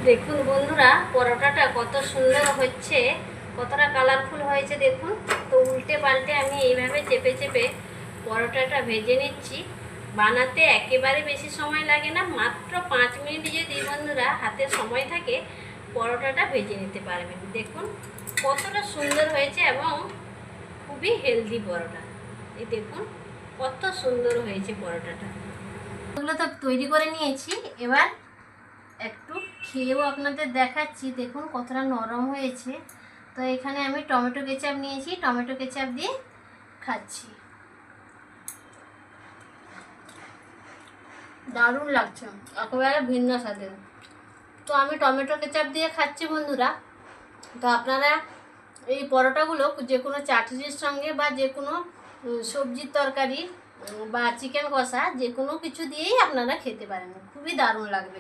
দেখুন বন্ধুরা, পরোটাটা কত সুন্দর হচ্ছে, কতটা কালারফুল হয়েছে দেখুন। তো উল্টে পাল্টে আমি এইভাবে চেপে চেপে পরোটাটা ভেজে নিচ্ছি। বানাতে একেবারে বেশি সময় লাগে না, মাত্র 5 মিনিট যদি বন্ধুরা হাতে সময় থাকে পরোটাটা ভেজে নিতে পারবেন। দেখুন কতটা সুন্দর হয়েছে এবং খুবই হেলদি পরোটা। এই দেখুন কত সুন্দর হয়েছে পরোটাটা। এগুলো তো তৈরি করে নিয়েছি, এবার একটু খেয়েও আপনাদের দেখাচ্ছি। দেখুন কতটা নরম হয়েছে। তো এখানে আমি টমেটো কেচাপ নিয়েছি, টমেটো কেচাপ দিয়ে খাচ্ছি। দারুণ লাগছে, একেবারে ভিন্ন স্বাদের। তো আমি টমেটো কেচাপ দিয়ে খাচ্ছি বন্ধুরা। তো আপনারা এই পরোটাগুলো যে কোনো চাটনির সঙ্গে বা যে কোনো সবজির তরকারি বা চিকেন কষা যে কোনো কিছু দিয়েই আপনারা খেতে পারেন, খুবই দারুণ লাগবে।